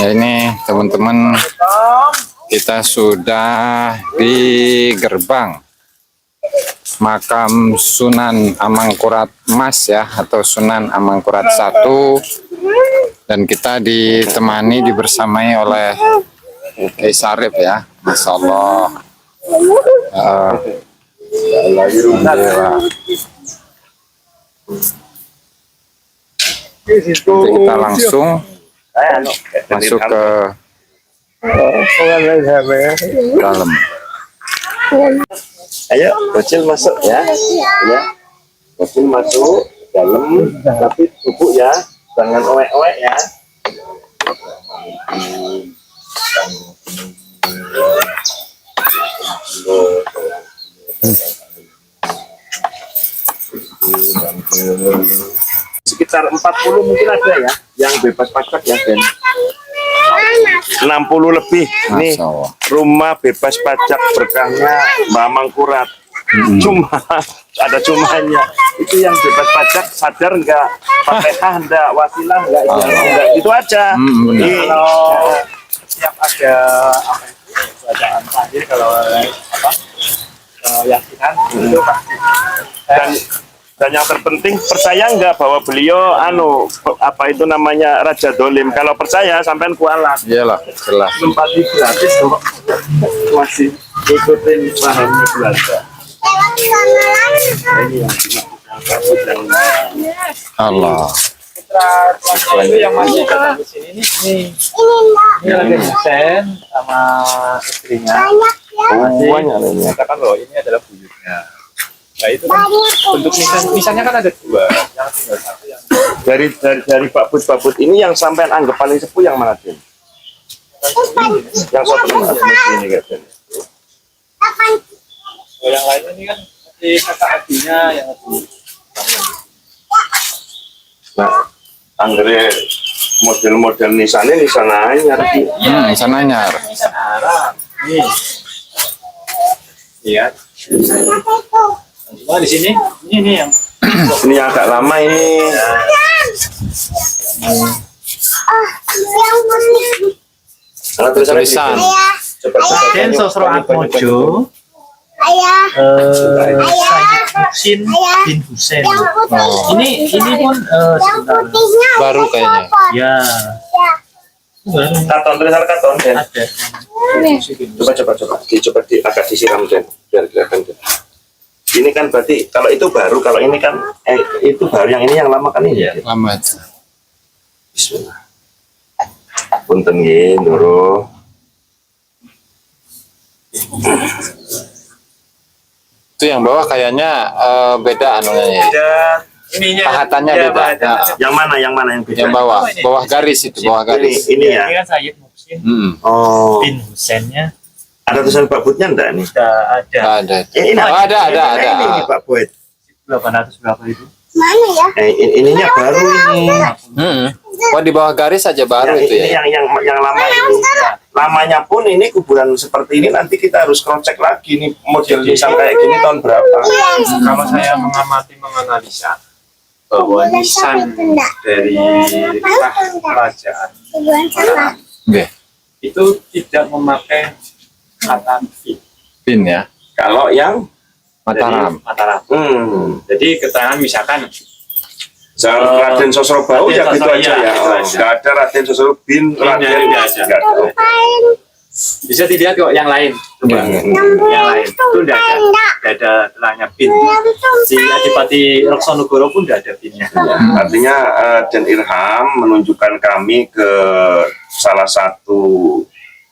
Ya, ini teman-teman, kita sudah di gerbang makam Sunan Amangkurat Mas ya, atau Sunan Amangkurat I, dan kita ditemani, dibersamai oleh Kiai Sarip ya, Masya Allah. Kita langsung masuk ke dalam. Ayo, bocil masuk ya. Ya. Bocil masuk dalam, tapi tubuh ya, jangan oek-oek ya. Sekitar 40 mungkin ada ya yang bebas pajak ya, Ben. 60 lebih nih rumah bebas pajak berkahnya Mbak Mangkurat. Cuma ada cumanya itu yang bebas pajak, sadar nggak, Fatihah enggak, wasilah enggak, enggak, itu aja. Kalau setiap ada apa itu bacaan terakhir, kalau apa keyakinan itu pasti. Dan yang terpenting, percaya nggak bahwa beliau apa itu namanya Raja Dolim? Kalau percaya sampean kualat. Iyalah, jelas. Tempati gratis kok. Masih ikutin pahamnya Belanda. Ini Allah. Putra itu yang masih datang ke sini nih. Ini lagi Husen sama istrinya. banyak ini. Katakan loh, ini adalah buyutnya. Nah itu kan bentuk misalnya kan ada dua, yang tinggal satu yang Dari babut ini yang sampean anggap paling sepuh yang mana, Din? Yang satu ini kan. oh, yang lain ini kan masih kakak adiknya yang lebih. Nah, anggere model-model nisan anyar. Nisan anyar. Nisan Arab. Nih. Iya. Cuma di sini ini yang Ini yang agak lama ini. Tulisan. Raden Sosro Atmojo, Sayyid Husin bin Husain. Ini pun Baru kayaknya. ya baru Tulisan karton, Den. ada. Coba agak disiram, Den, biar kelihatan, Den. Ini kan berarti kalau itu baru, kalau ini kan itu baru, yang ini yang lama kan ini ya. Lama. Bismillah. Punten nggih, Nuro. Itu yang bawah kayaknya beda anunya. Ininya Pahatannya beda. Nah, Yang mana yang beda? yang bawah garis itu, bawah garis. Ini ya. Ini kan Sayyid Muhsin Oh. bin Husainnya Ada tulisan babutnya enggak nih? ada Ada. Ini Ada. Pak Boyd. 800 berapa itu? Mana ya? Ininya baru ini. Oh, di bawah garis saja baru itu ya. Yang lama ini. Lamanya pun ini kuburan seperti ini, nanti kita harus cross check lagi nih model nisan kayak gini tahun berapa. Kalau saya menganalisa bahwa nisan dari kerajaan Oke. itu tidak memakai kata Pin ya. Kalau yang Mataram. Mataram. Jadi keterangan misalkan Raden Sosrobau ya gitu Sosro, aja iya, ya. gitu aja. Nggak ada Raden Sosro bin Raden biasa. nggak ada. bisa dilihat kok yang lain. Coba. Yang lain itu tidak ada telahnya bin. Si Adipati Roksonegoro pun tidak ada binnya. Artinya Den Irham menunjukkan kami ke salah satu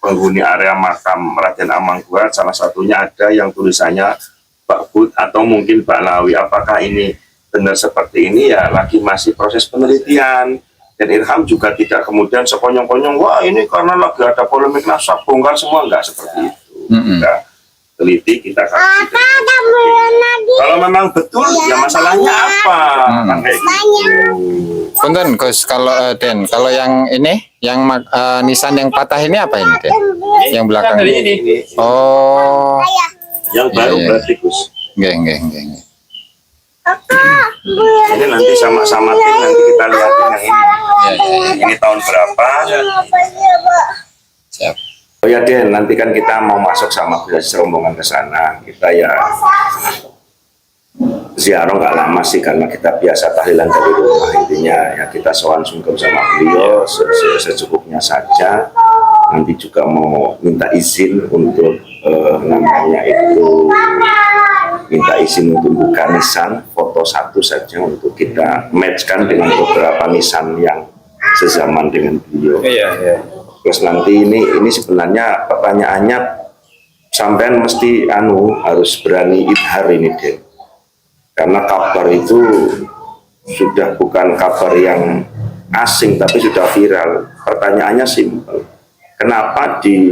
penghuni area makam Raden Amangkurat, salah satunya ada yang tulisannya Bakbut atau mungkin Baklawi. Apakah ini benar seperti ini ya, lagi masih proses penelitian. Dan Irham juga tidak kemudian sekonyong-konyong, wah ini karena lagi ada polemik nasab, bongkar semua, enggak seperti itu. Kita teliti, kita kasih. Kalau memang betul, ya masalahnya apa? Kan kayak gitu. Punten, Gus, kalau Den, kalau yang ini, yang nisan yang patah ini apa ini, Den? Yang belakang ini. Oh. Yang baru Iya. berarti, Gus. Enggak. Ini nanti sama-sama tim nanti kita lihatin yang ini. Ini tahun berapa? Siap. Oh ya Den, nanti kan kita mau masuk sama rombongan ke sana. Kita ya ziarah nggak lama sih karena kita biasa tahlilan dari rumah, intinya ya kita sowan sungkem sama beliau secukupnya saja. Nanti juga mau minta izin untuk namanya itu minta izin untuk buka nisan foto satu saja untuk kita matchkan dengan beberapa nisan yang sezaman dengan beliau. Iya. Terus nanti ini sebenarnya pertanyaannya sampean mesti harus berani idhar ini Den. Karena kabar itu sudah bukan kabar yang asing tapi sudah viral. Pertanyaannya simpel. Kenapa di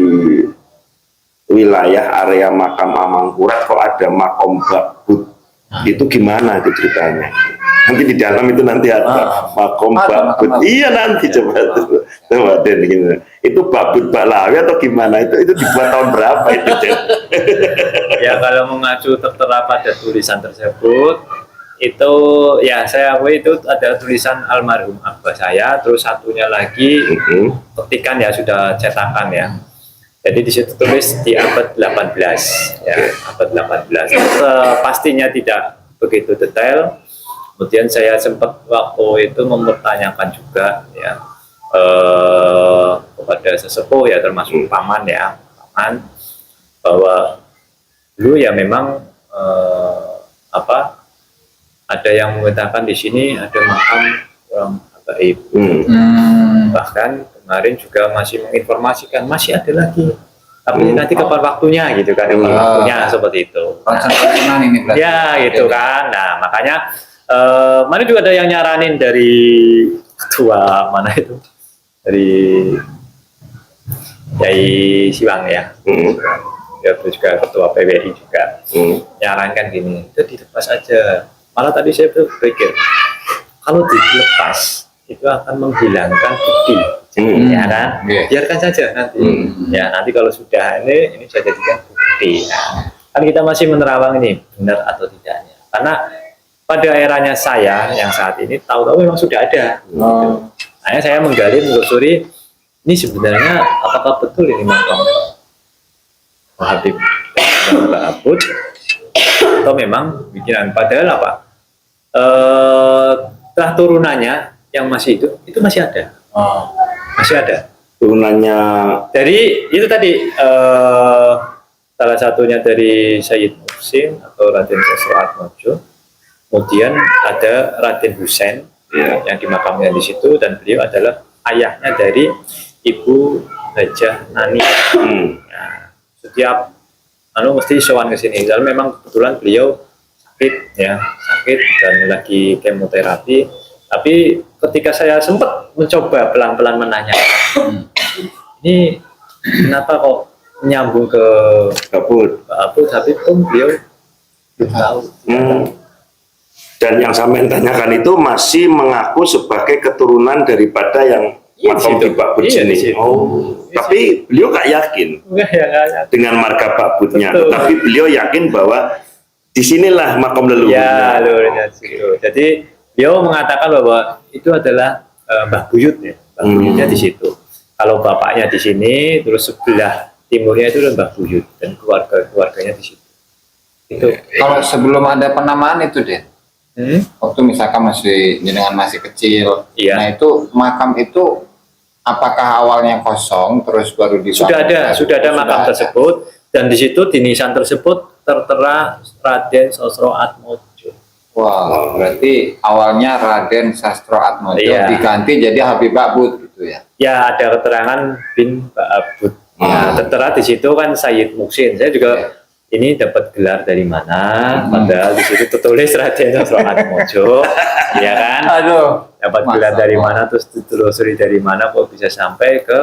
wilayah area makam Amangkurat kok ada makom Bakbut? Itu gimana itu ceritanya? Nanti di dalam itu nanti ada makom Bakbut. Iya nanti coba tuh. Coba Den gitu. Itu Bakbut Baklawi atau gimana? Itu dibuat tahun berapa itu Den? Ya kalau mengacu tertera pada tulisan tersebut itu ya saya akui itu ada tulisan almarhum abah saya, terus satunya lagi ketikan ya sudah cetakan ya. Jadi di situ tulis di abad 18 ya, abad 18. Pastinya tidak begitu detail. Kemudian saya sempat waktu itu mempertanyakan juga ya kepada sesepuh ya termasuk paman bahwa dulu ya memang ada yang mengatakan di sini ada makam orang gaib. Bahkan kemarin juga masih menginformasikan masih ada lagi, tapi nanti kapan waktunya gitu kan, kapan waktunya seperti itu. Ini berarti. Ya gitu kan. Nah makanya mana juga ada yang nyaranin dari ketua mana itu dari Yai Siwang ya. Ya juga ketua PWI juga nyarankan gini, itu dilepas aja. Malah tadi saya berpikir kalau dilepas itu akan menghilangkan bukti, ya kan? Biarkan saja nanti. Ya nanti kalau sudah ini saya jadikan bukti. Nah, kan kita masih menerawang ini benar atau tidaknya. Karena pada eranya saya yang saat ini tahu-tahu memang sudah ada. Nah, saya menggali menelusuri ini sebenarnya apakah betul ini makam Habib Mbak Abud atau memang bikinan, padahal setelah turunannya yang masih itu masih ada. Masih ada Turunannya dari itu tadi salah satunya dari Sayyid Muhsin atau Raden Sastro Atmojo, kemudian ada Raden Husain yang dimakamkan di situ, dan beliau adalah ayahnya dari Ibu Hajah Nani. Nah, setiap mesti sowan ke sini. Lalu memang kebetulan beliau sakit dan lagi kemoterapi. Tapi ketika saya sempat mencoba pelan-pelan menanya, ini kenapa kok menyambung ke Abud, tapi pun beliau belum tahu. Dan yang sampai tanyakan itu masih mengaku sebagai keturunan daripada yang makam di Bakbut ini. Tapi beliau gak yakin dengan marga Bakbutnya, tapi beliau yakin bahwa disinilah makam leluhurnya. Jadi beliau mengatakan bahwa itu adalah Mbah Buyut ya, Mbah Buyutnya di situ. Kalau bapaknya di sini, terus sebelah timurnya itu Mbah Buyut dan keluarganya di situ. Itu. Kalau sebelum ada penamaan itu Den, waktu misalkan masih kecil, nah itu makam itu apakah awalnya kosong terus baru dibangun? Sudah ada makam tersebut, dan di situ di nisan tersebut tertera Raden Sastro Atmojo. Wah, berarti awalnya Raden Sastro Atmojo diganti jadi Habib Bakbut gitu ya? Ya, ada keterangan bin Bakbut. Nah, tertera di situ kan Sayyid Muhsin. Saya juga ini dapat gelar dari mana? Padahal di situ tertulis Raden Sastro Atmojo, ya kan? Dapat gelar dari mana? Terus ditelusuri dari mana kok bisa sampai ke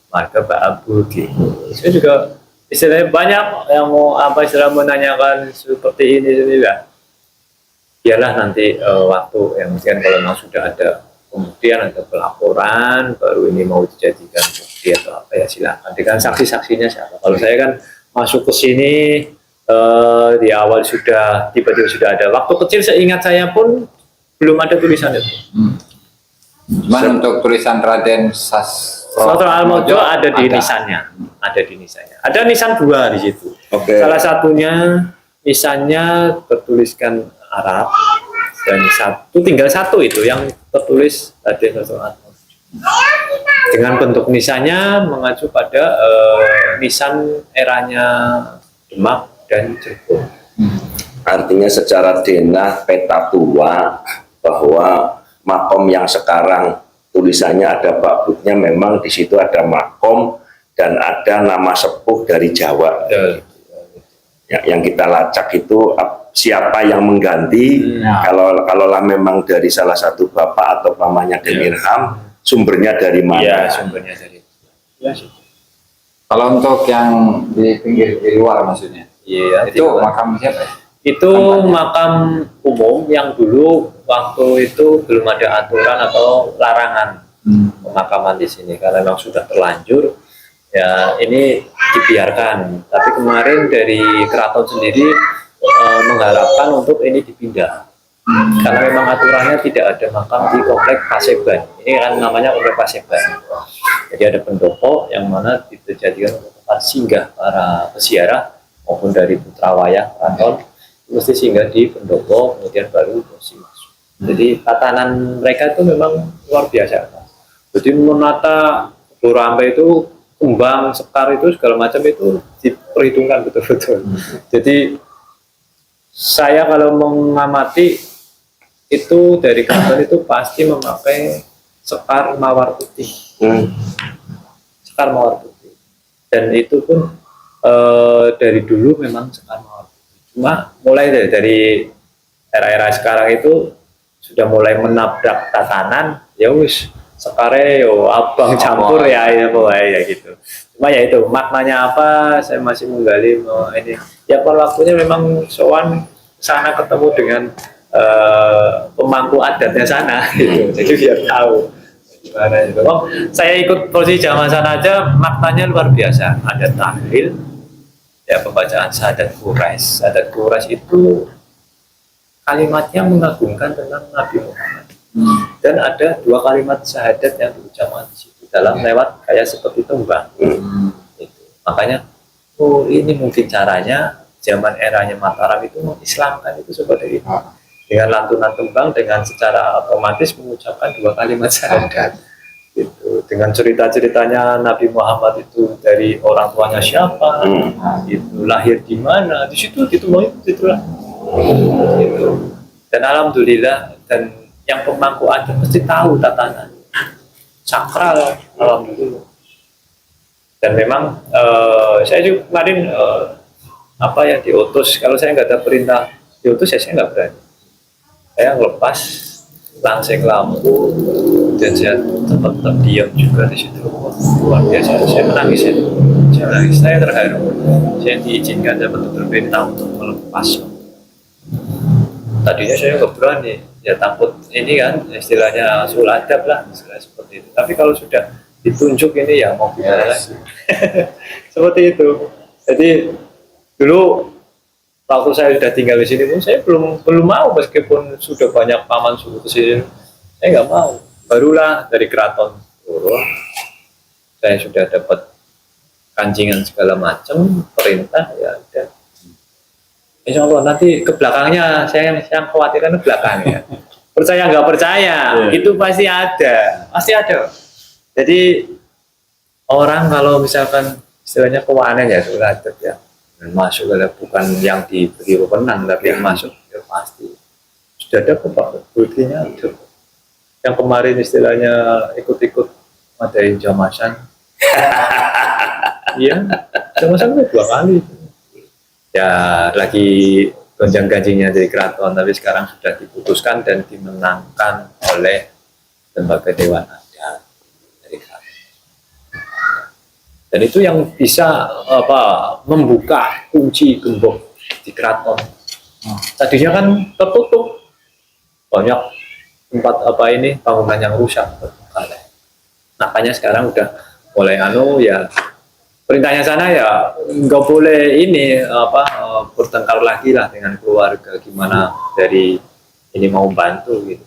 marga Bakbut gitu. Saya juga istilahnya banyak yang mau menanyakan seperti ini ya. Biarlah nanti waktu yang mungkin kalau memang sudah ada kemudian ada pelaporan baru ini mau dijadikan bukti atau apa ya silakan dengan saksi-saksinya siapa. Kalau saya kan masuk ke sini di awal sudah tiba-tiba sudah ada. Waktu kecil seingat saya pun belum ada tulisan itu. Cuman untuk tulisan Raden Sastro Atmojo ada di nisannya, ada nisan 2 di situ. Oke. Salah satunya nisannya tertuliskan Arab, dan tinggal satu itu yang tertulis Raden Sastro Atmojo. Dengan bentuk nisannya mengacu pada nisan eranya Demak dan Cirebon. Artinya secara denah peta tua bahwa makom yang sekarang tulisannya ada bakbutnya, memang di situ ada makom dan ada nama sepuh dari Jawa. Ya, yang kita lacak itu siapa yang mengganti. Kalaulah memang dari salah satu bapak atau pamannya Den Irham, sumbernya dari mana? Iya, sumbernya dari Kalau untuk yang di pinggir di luar maksudnya, itu makam siapa ya? Itu makam umum yang dulu waktu itu belum ada aturan atau larangan pemakaman di sini, karena memang sudah terlanjur ya ini dibiarkan. Tapi kemarin dari keraton sendiri mengharapkan untuk ini dipindah, karena memang aturannya tidak ada makam di komplek Paseban. Ini kan namanya komplek Paseban. Jadi ada pendopo yang mana dijadikan tempat singgah para peziarah maupun dari putra wayang keraton, mesti singgah di pendopo, kemudian baru masuk. Jadi tatanan mereka itu memang luar biasa. Jadi menata Borampe itu, kumbang, sekar itu segala macam itu diperhitungkan betul-betul. Jadi saya kalau mengamati itu dari keraton itu pasti memakai sekar mawar putih. Sekar mawar putih. Dan itu pun dari dulu memang sekar mawar putih. Cuma mulai dari era-era sekarang itu sudah mulai menabrak tatanan, ya wis sekare yo abang campur ya ya gitu. Cuma ya itu maknanya apa saya masih menggali ini. Ya per waktunya memang sowan sana ketemu dengan pemangku adatnya sana gitu. Jadi biar tahu gimana itu. Oh, saya ikut proses zaman sana aja maknanya luar biasa. Ada tahlil, ya pembacaan syahadat Quraisy. Syahadat Quraisy itu kalimatnya mengagungkan tentang Nabi Muhammad. Dan ada 2 kalimat syahadat yang diucapkan di situ dalam lewat kayak seperti tembang. Itu. Makanya oh ini mungkin caranya zaman eranya Mataram itu mengislamkan itu seperti itu. Dengan lantunan tembang, dengan secara otomatis mengucapkan 2 kalimat syahadat. Gitu. Dengan cerita-ceritanya Nabi Muhammad itu dari orang tuanya siapa, itu lahir di mana, di situ ditulis itulah. Gitu. Dan alhamdulillah, dan yang pemangku adat mesti tahu tatanan sakral, alhamdulillah. Dan memang saya juga kemarin apa ya diutus, kalau saya nggak ada perintah diutus ya saya nggak berani. Saya ngelepas langsing lampu dan saya tetap terdiam juga di situ. Luar biasa, saya menangis ya. Saya terharu. Saya diizinkan dapat perintah untuk melepas. Tadinya saya nggak berani, ya takut ini kan istilahnya sul adab lah, istilah seperti itu. Tapi kalau sudah ditunjuk ini ya mau gimana lagi. Seperti itu. Jadi dulu waktu saya sudah tinggal di sini pun saya belum mau, meskipun sudah banyak paman suku ke sini, saya nggak mau. Barulah dari keraton turun, saya sudah dapat kancingan segala macam, perintah ya udah. Insya Allah nanti ke belakangnya saya yang khawatirkan ke belakangnya. Percaya nggak percaya, itu pasti ada. Jadi orang kalau misalkan istilahnya kewanen ya sudah ada ya, masuk adalah bukan yang diberi wewenang, tapi yang masuk ya pasti sudah ada kok Pak, buktinya ada. Yang kemarin istilahnya ikut-ikut madain jamasan, iya, jamasan itu 2 kali. Ya lagi gonjang-ganjingnya dari keraton, tapi sekarang sudah diputuskan dan dimenangkan oleh lembaga dewan adat dari keraton. Dan itu yang bisa membuka kunci gembok di keraton. Tadinya kan tertutup, banyak tempat bangunan yang rusak. Makanya sekarang udah mulai ya. Perintahnya sana ya nggak boleh bertengkar lagi lah dengan keluarga, gimana dari ini mau bantu gitu.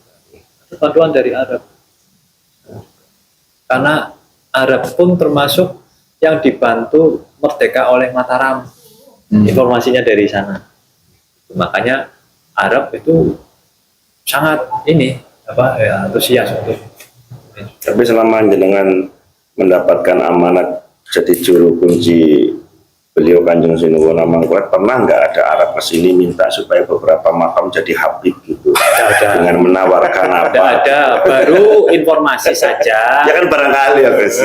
Bantuan dari Arab. karena Arab pun termasuk yang dibantu merdeka oleh Mataram. Informasinya dari sana. Makanya Arab itu sangat antusias untuk. Tapi selama jenengan mendapatkan amanat jadi juru kunci beliau Kanjeng Sinuwun Amangkurat, pernah nggak ada Arab kesini minta supaya beberapa makam jadi habib gitu? Ada. Dengan menawarkan apa? Ada. Baru informasi saja. Ya kan barangkali ya Gus.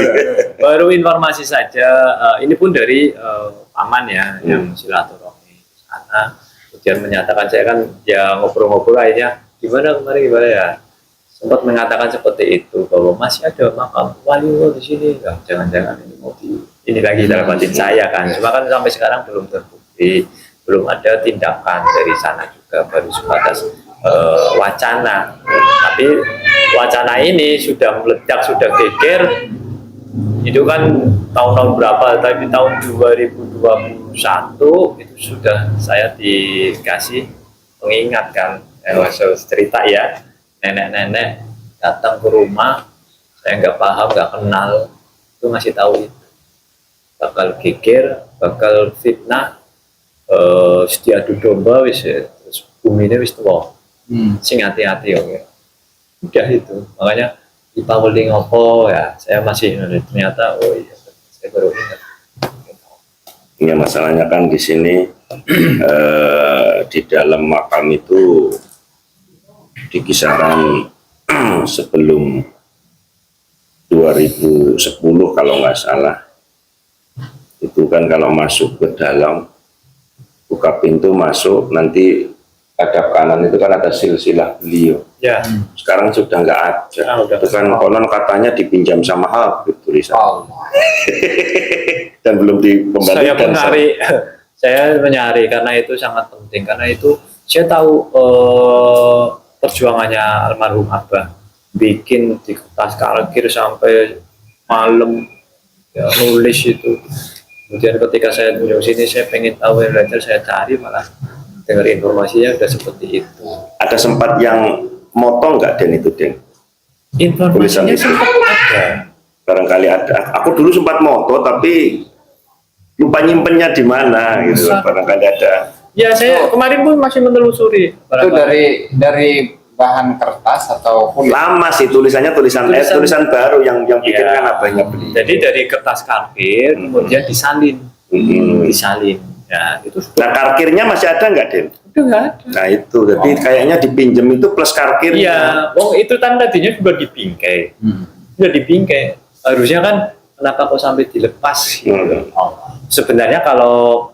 Baru informasi saja. Ini pun dari paman ya yang silaturahmi ke sana. Kemudian menyatakan, saya kan ya ngobrol-ngobrol akhirnya gimana kemarin gimana ya. Sempat mengatakan seperti itu bahwa masih ada makam wali di sini. Nah, jangan-jangan ini mau ini lagi dalam batin saya kan. Cuma kan sampai sekarang belum terbukti, belum ada tindakan dari sana juga, baru sebatas wacana. Tapi wacana ini sudah meledak, sudah geger. Itu kan tahun-tahun berapa? Tapi tahun 2021 itu sudah saya dikasih pengingat kan. Cerita ya, nenek-nenek datang ke rumah, saya nggak paham, nggak kenal, itu ngasih tahu itu bakal geger, bakal fitnah, sedia adu domba, terus bumi ini wis tua, sing hati-hati oke. Udah itu, makanya dipaweli ngopo ya, saya masih ternyata oh iya, saya baru ingat. Ya masalahnya kan di sini di dalam makam itu di kisaran sebelum 2010 kalau nggak salah, itu kan kalau masuk ke dalam, buka pintu masuk, nanti hadap kanan itu kan ada silsilah beliau. Ya. Sekarang sudah nggak ada. Itu kan konon katanya dipinjam sama Habib tulisan. Dan belum dikembalikan. Saya menyari karena itu sangat penting, karena itu saya tahu perjuangannya almarhum Abah, bikin di kertas kalkir sampai malam ya, nulis itu. Kemudian ketika saya kunjung sini, saya pengen tahu yang belajar, saya cari, malah dengar informasinya udah seperti itu. Ada sempat yang moto nggak Den itu Den? Informasinya sempat ada. Barangkali ada. Aku dulu sempat moto tapi lupa nyimpennya di mana gitu. Barangkali ada. Ya saya kemarin pun masih menelusuri. Itu dari bahan kertas atau kulit? Lama sih tulisannya, tulisan baru yang bikin ya, kan abahnya beli. Jadi dari kertas karkir kemudian disalin. Disalin. Ya, itu. Nah, karkirnya masih ada nggak, Den? Udah nggak ada. Nah, itu. Jadi kayaknya dipinjem itu plus karkirnya. Iya, itu kan tadinya juga dibingkai. Sudah dibingkai. Harusnya kan kenapa kok sampai dilepas gitu. Sebenarnya kalau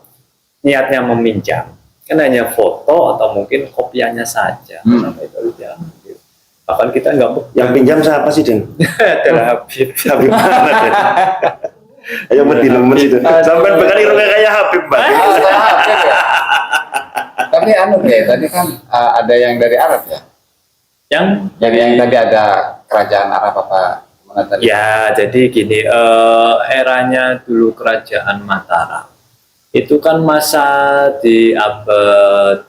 niatnya meminjam, kan hanya foto atau mungkin kopiannya saja. Sampai itu diambil. Bahkan kita nggak. Yang pinjam siapa sih, Den? Adalah Habib. Habib mana, Den? Ayo mendilemen itu. Sampai bekali rumah kayak Habib, Mbak. Habib ya. Tapi tadi kan ada yang dari Arab ya? Yang tadi ada kerajaan Arab apa? Tadi? Ya, jadi gini, eranya dulu kerajaan Mataram. Itu kan masa di abad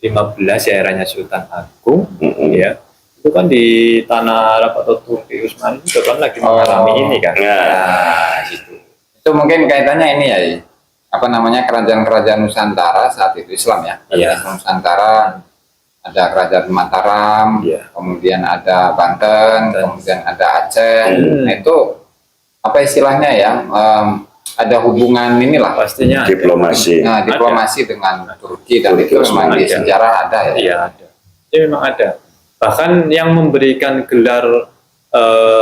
15 ya, eranya Sultan Agung, ya. Itu kan di tanah Arab atau Turki Utsmani itu kan lagi mengalami ini kan. Ya, gitu. Itu mungkin kaitannya ini ya, kerajaan-kerajaan Nusantara saat itu Islam ya. Iya. Nusantara ada kerajaan Mataram, kemudian ada Banten, kemudian ada Aceh. Nah itu apa istilahnya ya? Ada hubungan inilah pastinya diplomasi. Nah, diplomasi dengan Turki dan itu memang di sejarah ada ya. Iya ada. Itu memang ada. Bahkan yang memberikan gelar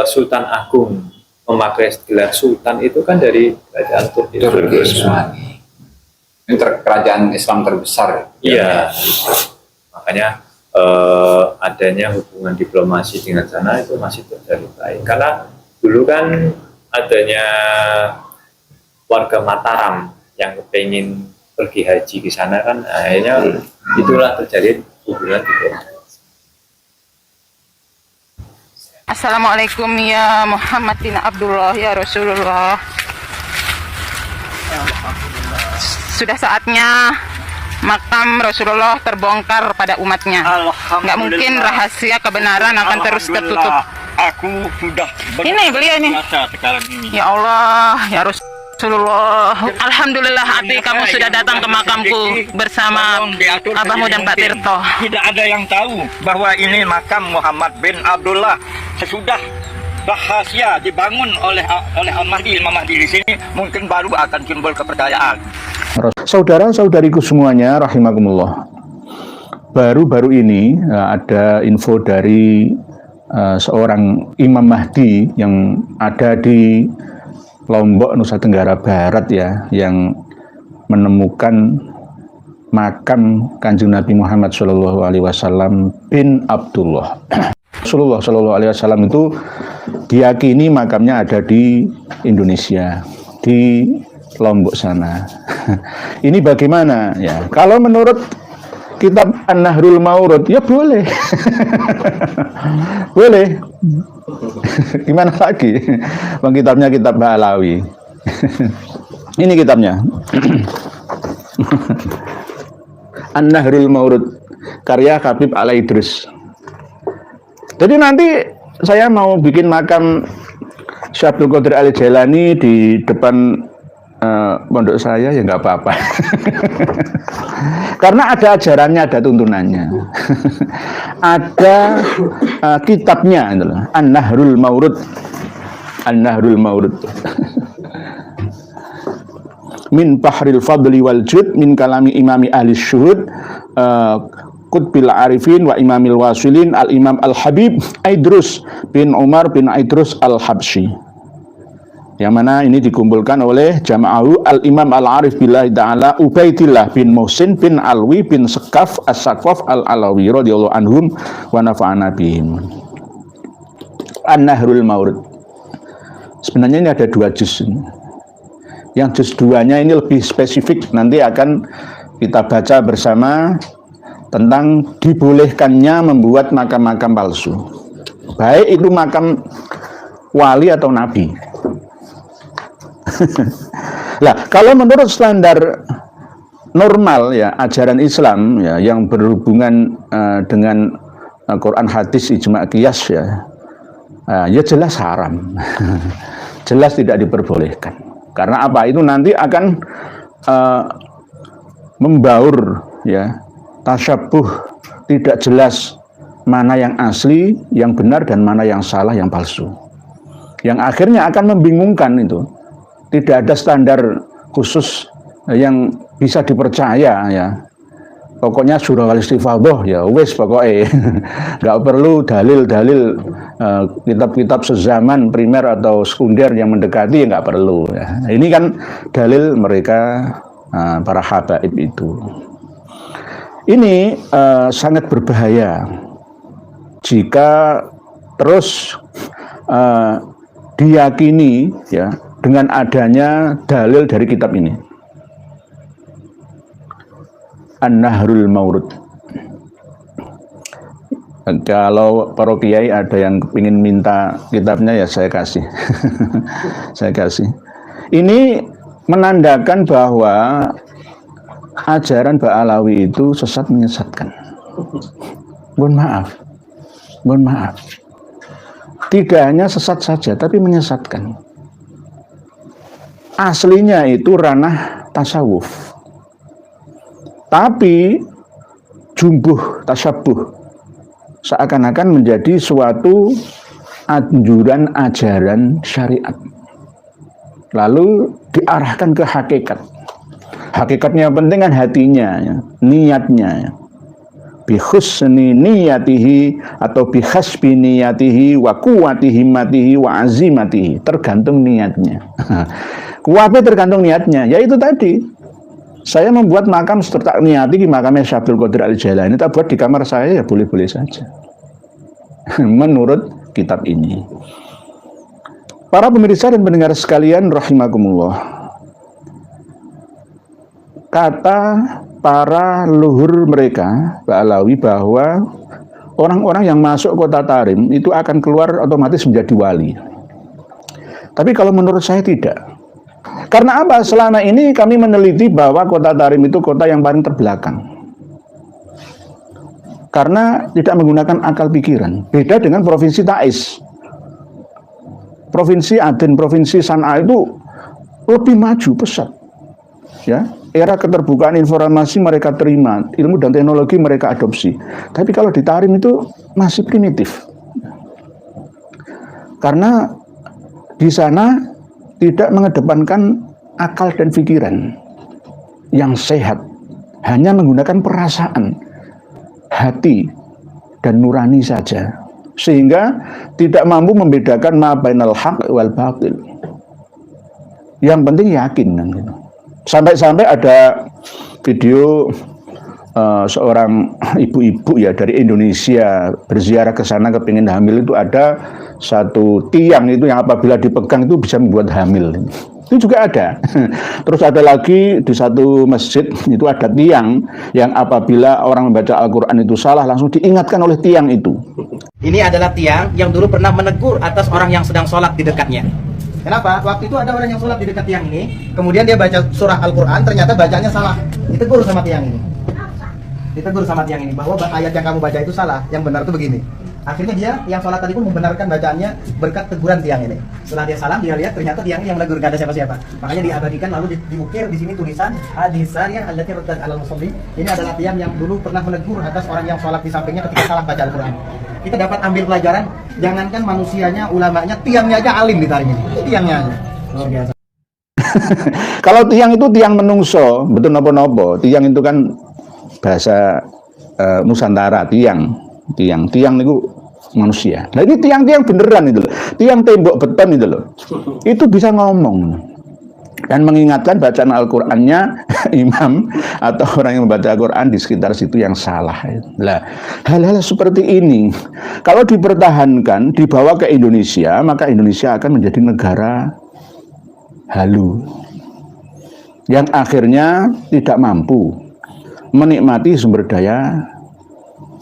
Sultan Agung, memakai gelar Sultan itu kan dari kerajaan Turki Utsmani. Ini kerajaan Islam terbesar. Iya. Makanya adanya hubungan diplomasi dengan sana itu masih terjalin baik. Karena dulu kan adanya warga Mataram yang pengen pergi haji ke sana kan, akhirnya itulah terjadi hubungan diplomasi. Assalamualaikum ya Muhammad bin Abdullah ya Rasulullah. Sudah saatnya makam Rasulullah terbongkar pada umatnya. Nggak mungkin rahasia kebenaran akan terus tertutup. aku sudah Ini beliau ini. berpuasa sekarang ini. Ya Allah, ya Rasulullah. Alhamdulillah hati kamu sudah datang ke makamku bersama Tolong diatur Abahmu dan Pak mungkin. Tirto. Tidak ada yang tahu bahwa ini makam Muhammad bin Abdullah. Sesudah rahasia dibangun oleh Imam Mahdi di sini, mungkin baru akan timbul kepercayaan. Saudara-saudariku semuanya, rahimakumullah. Baru-baru ini ada info dari seorang Imam Mahdi yang ada di Lombok, Nusa Tenggara Barat ya, yang menemukan makam Kanjeng Nabi Muhammad SAW bin Abdullah. Rasulullah SAW itu diyakini makamnya ada di Indonesia, di Lombok sana. Ini bagaimana ya? Kalau menurut kitab An-Nahrul Maurud ya boleh. Boleh. Gimana lagi? Bang, kitabnya kitab Ba'alawi. Ini kitabnya. An-Nahrul Maurud karya Habib Al-Idris. Jadi nanti saya mau bikin makam Syekh Abdul Qadir Al-Jailani di depan pondok saya, ya nggak apa-apa. Karena ada ajarannya, ada tuntunannya. Ada kitabnya, An-Nahrul Maurud. An-Nahrul Maurud. Min Bahril Fadli wal Jud min kalami imami ahli syuhud Qutbil Arifin wa Imamil Wasilin Al-Imam Al-Habib Idrus bin Umar bin Idrus Al-Habsyi, yang mana ini dikumpulkan oleh Jama'ahu Al-Imam Al-Arif Billahi Ta'ala Ubaidillah bin Muhsin bin Alwi bin Sekaf As-Sakaf Al-Alawi radhiyallahu anhum wa nafa'ana bihim. An-Nahrul Maurud. Sebenarnya ini ada 2 juz. Yang juz 2-nya ini lebih spesifik, nanti akan kita baca bersama tentang dibolehkannya membuat makam-makam palsu, baik itu makam wali atau nabi. Lah, kalau menurut standar normal ya ajaran Islam ya yang berhubungan dengan Quran, hadis, ijma, qiyas ya, ya jelas haram. Jelas tidak diperbolehkan. Karena apa? Itu nanti akan membaur ya, tasyabuh, tidak jelas mana yang asli, yang benar, dan mana yang salah, yang palsu. Yang akhirnya akan membingungkan itu. Tidak ada standar khusus yang bisa dipercaya ya. Pokoknya surah al-istifadhah ya wis pokoknya. Nggak perlu dalil-dalil kitab-kitab sezaman primer atau sekunder yang mendekati, ya nggak perlu ya. Ini kan dalil mereka para habaib itu. Ini sangat berbahaya jika terus diyakini ya dengan adanya dalil dari kitab ini. An-Nahrul Maurud. Kalau para kiai ada yang ingin minta kitabnya ya saya kasih. Saya kasih. Ini menandakan bahwa ajaran Ba'alawi itu sesat, menyesatkan. Mohon maaf. Mohon maaf. Tidak hanya sesat saja, tapi menyesatkan. Aslinya itu ranah tasawuf. Tapi jumbuh tasyabuh seakan-akan menjadi suatu anjuran ajaran syariat. Lalu diarahkan ke hakikat. Hakikatnya yang penting kan hatinya, ya, niatnya. Ya. Bihusni niyatihi atau bihasbi niyatihi wa kuwati himmatihi wa azimatihi. Tergantung niatnya. Kuatnya tergantung niatnya. Ya itu tadi. Saya membuat makam serta niati di makamnya Syekh Abdul Qadir Al-Jailani. Tak buat di kamar saya ya boleh-boleh saja. Menurut kitab ini. Para pemirsa dan pendengar sekalian rahimakumullah. Kata para luhur mereka, Ba'alawi, bahwa orang-orang yang masuk kota Tarim itu akan keluar otomatis menjadi wali. Tapi kalau menurut saya tidak. Karena apa? Selama ini kami meneliti bahwa kota Tarim itu kota yang paling terbelakang. Karena tidak menggunakan akal pikiran. Beda dengan provinsi Taiz. provinsi Aden, provinsi San'a itu lebih maju pesat. Ya, era keterbukaan informasi mereka terima, ilmu dan teknologi mereka adopsi. Tapi kalau di Tarim itu masih primitif. Karena di sana tidak mengedepankan akal dan pikiran yang sehat, hanya menggunakan perasaan, hati, dan nurani saja, sehingga tidak mampu membedakan ma bainal haq wal batil. Yang penting yakin kan gitu. Sampai-sampai ada video seorang ibu-ibu ya dari Indonesia berziarah ke sana kepingin hamil, itu ada satu tiang itu yang apabila dipegang itu bisa membuat hamil. Itu juga ada. Terus ada lagi di satu masjid itu ada tiang yang apabila orang membaca Al-Quran itu salah langsung diingatkan oleh tiang itu. Ini adalah tiang yang dulu pernah menegur atas orang yang sedang sholat di dekatnya. Kenapa? Waktu itu ada orang yang sholat di dekat tiang ini, kemudian dia baca surah Al-Quran, ternyata bacanya salah. Ditegur sama tiang ini. Ditegur sama tiang ini bahwa ayat yang kamu baca itu salah, yang benar itu begini. Akhirnya dia yang sholat tadi pun membenarkan bacaannya berkat teguran tiang ini. Setelah dia salam, dia lihat ternyata tiang ini yang menegur, gak ada siapa-siapa. Makanya diabadikan lalu diukir di sini tulisan hadisariyah allati raddat alal musalli. Ini adalah tiang yang dulu pernah menegur atas orang yang sholat di sampingnya ketika salah baca Al-Quran. Kita dapat ambil pelajaran, jangankan manusianya, ulamanya, tiangnya aja alim di Tarim ini. Tiangnya aja. Luar biasa. Kalau tiang itu tiang menungso, betul nopo-nopo. Tiang itu kan bahasa Nusantara, tiang itu manusia. Nah ini tiang-tiang beneran itu loh. Tiang tembok beton itu loh. Itu bisa ngomong dan mengingatkan bacaan Al-Qur'annya imam atau orang yang membaca Al-Qur'an di sekitar situ yang salah. Nah, hal-hal seperti ini kalau dipertahankan, dibawa ke Indonesia, maka Indonesia akan menjadi negara halu yang akhirnya tidak mampu menikmati sumber daya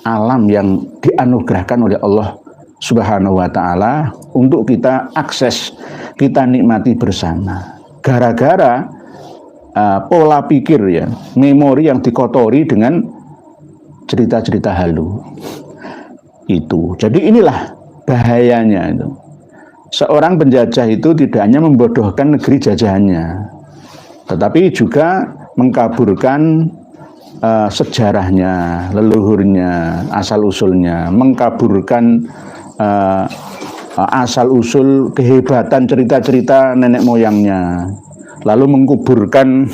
alam yang dianugerahkan oleh Allah Subhanahu wa Ta'ala untuk kita akses, kita nikmati bersama. Gara-gara pola pikir ya, memori yang dikotori dengan cerita-cerita halu itu. Jadi inilah bahayanya itu. Seorang penjajah itu tidak hanya membodohkan negeri jajahannya, tetapi juga mengkaburkan sejarahnya, leluhurnya, asal-usulnya, mengkaburkan asal-usul kehebatan cerita-cerita nenek moyangnya, lalu mengkuburkan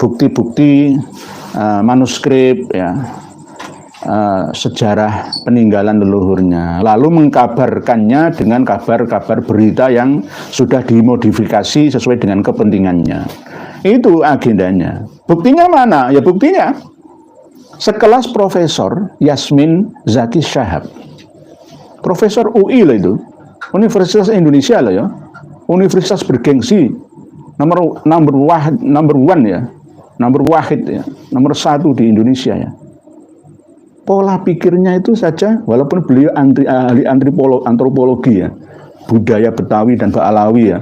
bukti-bukti manuskrip ya, sejarah peninggalan leluhurnya, lalu mengkabarkannya dengan kabar-kabar berita yang sudah dimodifikasi sesuai dengan kepentingannya. Itu agendanya. Buktinya mana? Ya buktinya sekelas Profesor Yasmin Zaki Syahab, Profesor UI lah itu, Universitas Indonesia lah ya, universitas bergengsi, nomor satu di Indonesia ya. Pola pikirnya itu saja, walaupun beliau ahli antropologi ya, budaya Betawi dan Ba'alawi ya,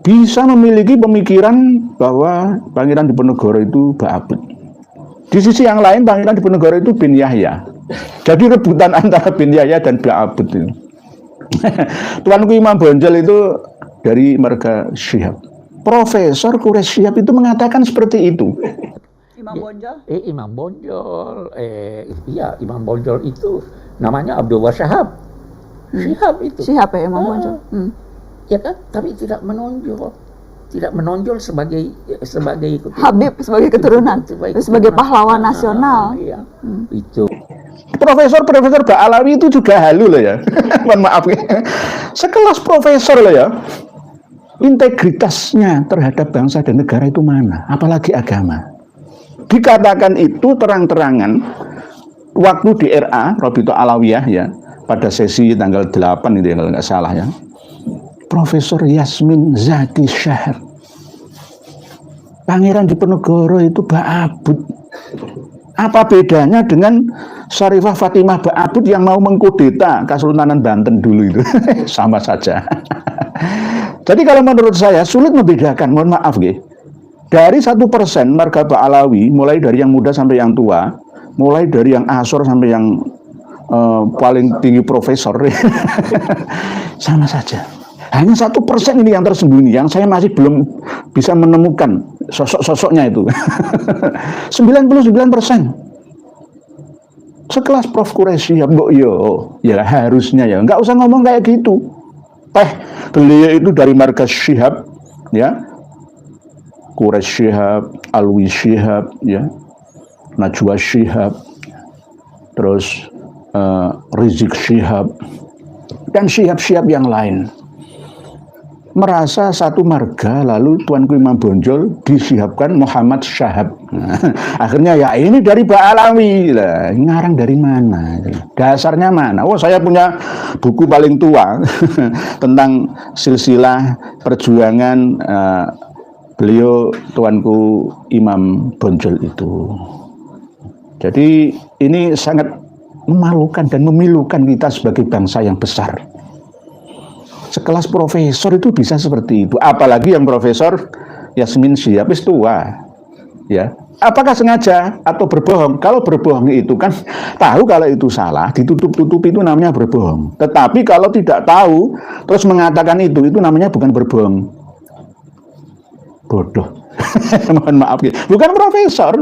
bisa memiliki pemikiran bahwa Pangeran Diponegoro itu Ba'abut. Di sisi yang lain Pangeran Diponegoro itu bin Yahya. Jadi rebutan antara bin Yahya dan Ba'abut itu. Tuanku Imam Bonjol itu dari marga Syihab. Profesor Quraish Syihab itu mengatakan seperti itu. Imam Bonjol? Iya, Imam Bonjol itu namanya Abdullah Syahab. Syihab itu. Syihab ya Imam Bonjol. Ya kan, tapi tidak menonjol sebagai Habib, sebagai keturunan, sebagai pahlawan nasional. Iya, itu. Profesor Ba'alawi itu juga halu loh ya. Mohon maaf ya. Sekelas profesor loh ya. Integritasnya terhadap bangsa dan negara itu mana? Apalagi agama. Dikatakan itu terang-terangan waktu di RA Robito Alawiyah ya, pada sesi tanggal 8 itu ya kalau nggak salah ya. Profesor Yasmin Zaki Syahab, Pangeran Diponegoro itu Ba'abut. Apa bedanya dengan Syarifah Fatimah Ba'abut yang mau mengkudeta Kesultanan Banten dulu itu? Sama saja. Jadi kalau menurut saya sulit membedakan, mohon maaf nggih. Dari 1% marga Ba'alawi, mulai dari yang muda sampai yang tua, mulai dari yang Asor sampai yang paling tinggi profesor. Sama saja. Hanya 1% ini yang tersembunyi, yang saya masih belum bisa menemukan sosok-sosoknya itu. 99%. Sekelas Prof. Quraisy, ya harusnya ya, nggak usah ngomong kayak gitu. Beliau itu dari markas Syihab, ya, Quraisy Syihab, Alwi Syihab, ya, Najwa Syihab, terus Rizik Syihab, dan Syihab-Syihab yang lain. Merasa satu marga, lalu Tuanku Imam Bonjol disihabkan Muhammad Syahab. Akhirnya ya ini dari Ba'alawi lah, ngarang dari mana? Dasarnya mana? Oh, saya punya buku paling tua tentang silsilah perjuangan beliau Tuanku Imam Bonjol itu. Jadi ini sangat memalukan dan memilukan kita sebagai bangsa yang besar. Sekelas profesor itu bisa seperti itu, apalagi yang Profesor Yasmin Syihab tua, ya. Apakah sengaja atau berbohong? Kalau berbohong itu kan tahu kalau itu salah, ditutup-tutupi, itu namanya berbohong. Tetapi kalau tidak tahu terus mengatakan itu namanya bukan berbohong, bodoh. Mohon maaf, bukan profesor.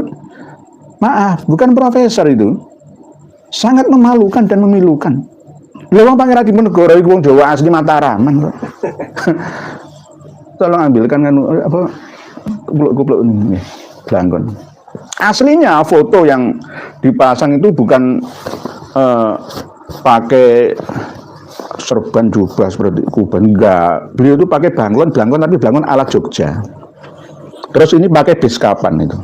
Maaf, bukan profesor itu. Sangat memalukan dan memilukan. Lewang Pangeran Diponegoro iku wong Jawa asli Mataraman kok. Tolong ambilkan kan apa kupluk-kupluk ini Blangkon. Aslinya foto yang dipasang itu bukan pakai serban jubah seperti kuban, enggak. Beliau itu pakai blangkon tapi blangkon ala Jogja. Terus ini pakai biskapan itu.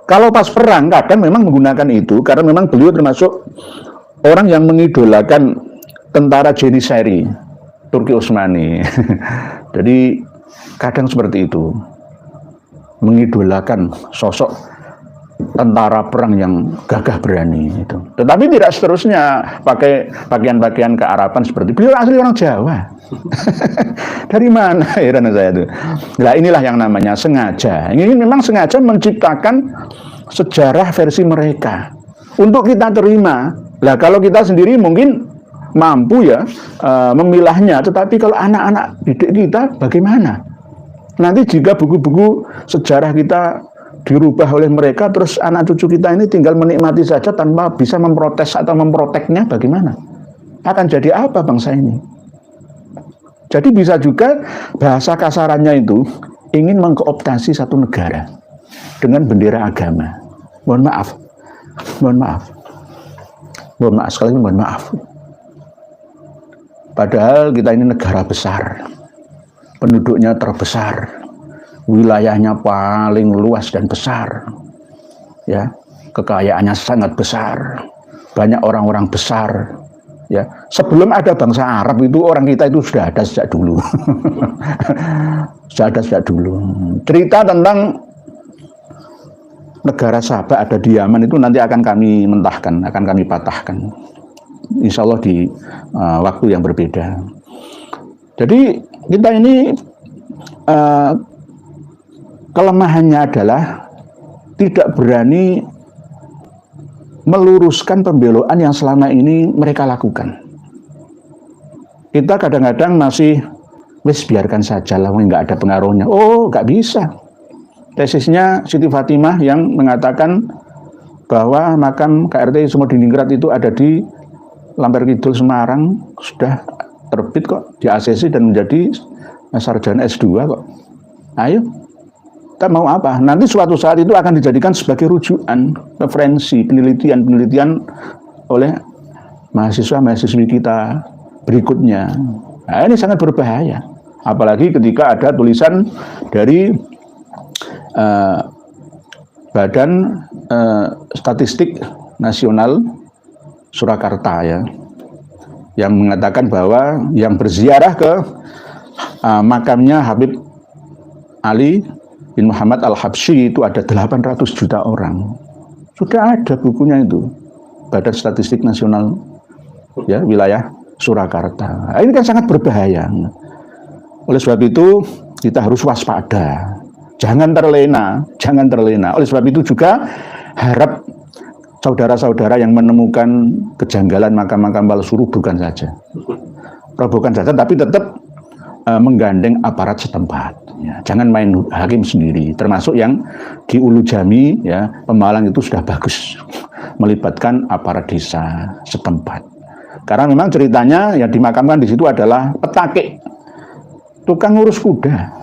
Kalau pas perang kadang memang menggunakan itu karena memang beliau termasuk orang yang mengidolakan tentara Janissary Turki Utsmani. Jadi kadang seperti itu, mengidolakan sosok tentara perang yang gagah berani itu. Tetapi tidak seterusnya pakai pakaian-pakaian kearapan seperti beliau asli orang Jawa. Dari mana heran saya itu. Nah inilah yang namanya sengaja. Ini memang sengaja menciptakan sejarah versi mereka untuk kita terima. Lah kalau kita sendiri mungkin mampu ya memilahnya, tetapi kalau anak-anak didik kita bagaimana? Nanti jika buku-buku sejarah kita dirubah oleh mereka, terus anak cucu kita ini tinggal menikmati saja tanpa bisa memprotes atau memproteknya, bagaimana? Akan jadi apa bangsa ini? Jadi bisa juga bahasa kasarannya itu ingin mengkooptasi satu negara dengan bendera agama. Mohon maaf. Sekali lagi mohon maaf. Padahal kita ini negara besar, penduduknya terbesar, wilayahnya paling luas dan besar, ya, kekayaannya sangat besar, banyak orang-orang besar, ya. Sebelum ada bangsa Arab itu orang kita itu sudah ada sejak dulu. Sejak dulu. Cerita tentang negara Sabah ada di Yaman itu nanti akan kami mentahkan, akan kami patahkan, insya Allah di waktu yang berbeda. Jadi kita ini kelemahannya adalah tidak berani meluruskan pembeloan yang selama ini mereka lakukan. Kita kadang-kadang masih biarkan saja lah, nggak ada pengaruhnya. Oh, nggak bisa. Tesisnya Siti Fatimah yang mengatakan bahwa makam KRT Sumodiningrat itu ada di Lamper Kidul Semarang sudah terbit kok di ACC dan menjadi sarjana S2 kok. Ayo, kita mau apa? Nanti suatu saat itu akan dijadikan sebagai rujukan, referensi, penelitian oleh mahasiswa-mahasiswi kita berikutnya. Nah, ini sangat berbahaya. Apalagi ketika ada tulisan dari Badan Statistik Nasional Surakarta ya, yang mengatakan bahwa yang berziarah ke makamnya Habib Ali bin Muhammad Al-Habsyi itu ada 800 juta orang. Sudah ada bukunya itu, Badan Statistik Nasional ya, wilayah Surakarta. Ini kan sangat berbahaya. Oleh sebab itu kita harus waspada. Jangan terlena. Oleh sebab itu juga harap saudara-saudara yang menemukan kejanggalan makam-makam palsu rubuhkan saja. Robohkan saja, tapi tetap menggandeng aparat setempat. Ya, jangan main hakim sendiri. Termasuk yang di Ulu Jami, ya, Pemalang itu sudah bagus, melibatkan aparat desa setempat. Karena memang ceritanya yang dimakamkan di situ adalah petakik, tukang ngurus kuda.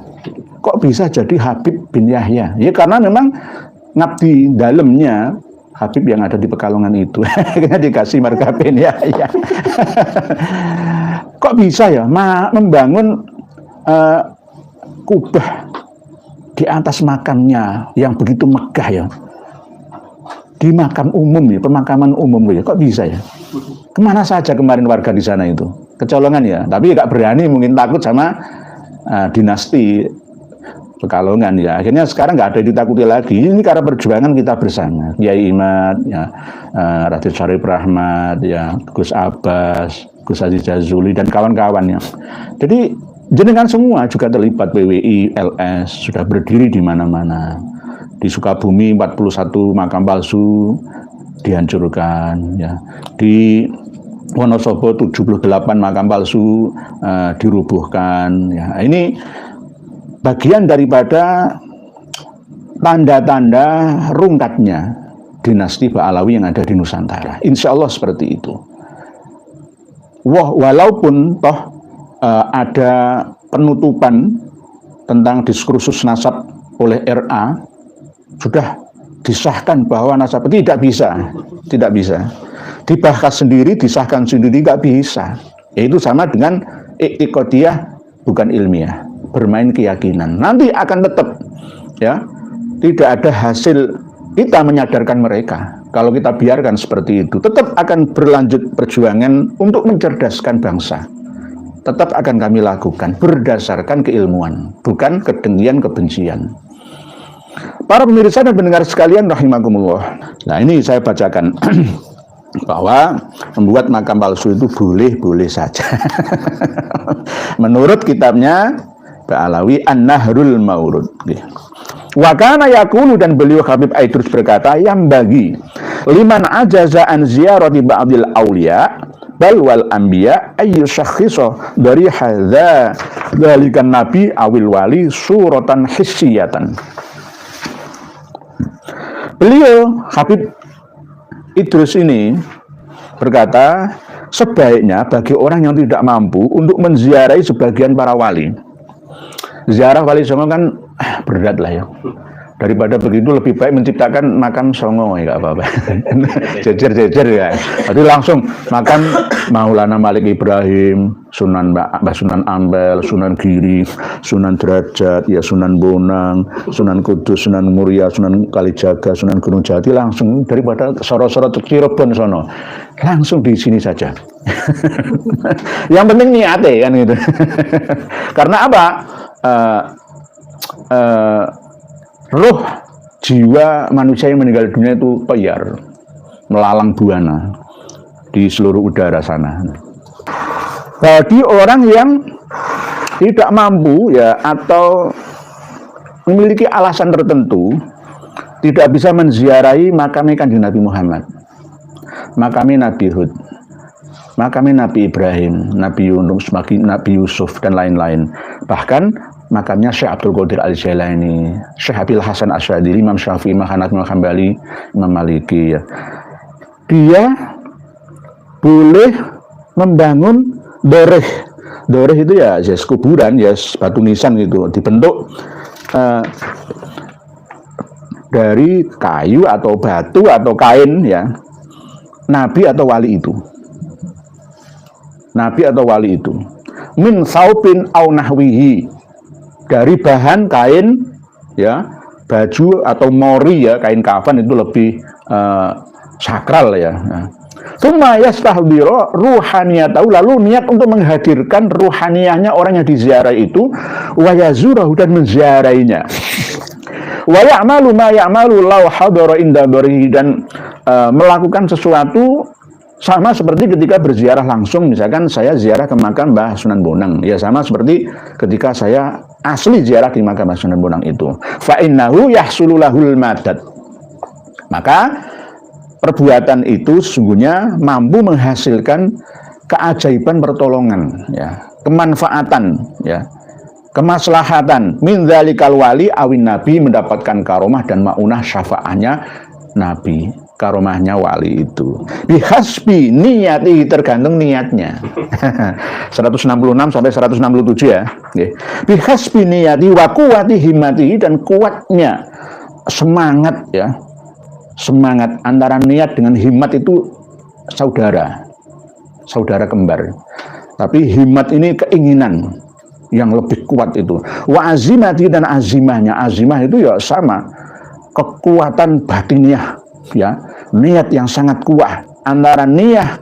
Kok bisa jadi Habib bin Yahya? Ya karena memang ngabdi dalamnya Habib yang ada di Pekalongan itu. Dikasih marga bin Yahya. Kok bisa ya membangun kubah di atas makamnya yang begitu megah ya, di makam umum ya, pemakaman umum ya, kok bisa ya? Kemana saja kemarin warga di sana itu? Kecolongan ya, tapi nggak berani, mungkin takut sama dinasti Pekalongan ya. Akhirnya sekarang nggak ada yang ditakuti lagi. Ini karena perjuangan kita bersama. Kiai Imad, ya, Raden Syarif Rahmat, ya, Gus Abbas, Gus Aziz Jazuli dan kawan-kawannya. Jadi jenengan semua juga terlibat. PWI, LS sudah berdiri di mana-mana. Di Sukabumi 41 makam palsu dihancurkan, ya. Di Wonosobo 78 makam palsu dirubuhkan. Ya. Ini bagian daripada tanda-tanda rungkatnya dinasti Ba'alawi yang ada di Nusantara. Insya Allah seperti itu. Walaupun toh ada penutupan tentang diskursus nasab oleh RA, sudah disahkan bahwa nasab tidak bisa, dibahas sendiri, disahkan sendiri, nggak bisa. Yaitu sama dengan iktikadiyah bukan ilmiah, bermain keyakinan. Nanti akan tetap, ya, tidak ada hasil. Kita menyadarkan mereka, kalau kita biarkan seperti itu, tetap akan berlanjut perjuangan untuk mencerdaskan bangsa. Tetap akan kami lakukan berdasarkan keilmuan, bukan kedengkian, kebencian. Para pemirsa dan pendengar sekalian rahimakumullah. Nah, ini saya bacakan bahwa membuat makam palsu itu boleh-boleh saja. Menurut kitabnya Ba'alawi An-Nahrul Maurud. Wa kana yaqulu, dan beliau Habib Aidrus berkata, yang bagi liman ajaza an ziyarati ba'dil auliya bal wal anbiya ayyushakhisa dari hadza dzalikan nabi awil wali suratan hissiyatan. Beliau Habib Idrus ini berkata, sebaiknya bagi orang yang tidak mampu untuk menziarahi sebagian para wali. Ziarah wali songo kan berat lah ya. Daripada begitu lebih baik menciptakan makam songo, ya nggak apa-apa. Jejer-jejer ya. Jadi langsung makam Maulana Malik Ibrahim, Sunan Mbah Sunan Ampel, Sunan Giri, Sunan Derajat, ya Sunan Bonang, Sunan Kudus, Sunan Muria, Sunan Kalijaga, Sunan Gunung Jati, langsung daripada soro-soro Cirebon sono. Langsung di sini saja. Yang penting niate kan gitu. Karena apa? Roh jiwa manusia yang meninggal dunia itu peyar, melalang buana di seluruh udara sana. Bagi orang yang tidak mampu ya, atau memiliki alasan tertentu, tidak bisa menziarahi makamnya Kanjeng Nabi Muhammad, makamnya Nabi Hud, makamnya Nabi Ibrahim, Nabi Yunus, Nabi Yusuf, dan lain-lain. Bahkan makamnya Syekh Abdul Qadir Al-Jailani, Syekh Abil Hasan Asy'adili, Imam Syafi'i, Imam Hanafi, Imam Hambali, Imam Maliki, ya. Dia boleh membangun doreh. Doreh itu ya yes, kuburan, ya yes, batu nisan gitu, dibentuk dari kayu atau batu atau kain, ya. Nabi atau wali itu. Nabi atau wali itu. Min saubin au nahwihi, dari bahan kain, ya, baju atau mori, ya, kain kafan itu lebih sakral, ya. Tsumma yastahdiru ruhaniyatahu, lalu niat untuk menghadirkan ruhaniyahnya orang yang diziarah itu, wa yazurahu, dan menziarahinya. Wa ya'malu ma ya'malu law hadara inda barihi, dan melakukan sesuatu sama seperti ketika berziarah langsung. Misalkan saya ziarah ke makam Mbah Sunan Bonang, ya sama seperti ketika saya asli ziarah di makam Mbah Sunan Bonang itu. Fa innahu yahsulu lahul madad, maka perbuatan itu sesungguhnya mampu menghasilkan keajaiban pertolongan, ya, kemanfaatan, ya, kemaslahatan min dzalikal wali awin nabi, mendapatkan karomah dan maunah syafaatnya nabi, karomahnya wali itu. Bihasbi niyati, tergantung niatnya. 166 sampai 167 ya. Bihasbi niyati wa quwwati himmati, dan kuatnya semangat, ya. Semangat antara niat dengan himmat itu saudara kembar. Tapi himmat ini keinginan yang lebih kuat itu. Wa azimati, dan azimahnya, azimah itu ya sama, kekuatan batiniah, ya, niat yang sangat kuat. Antara niat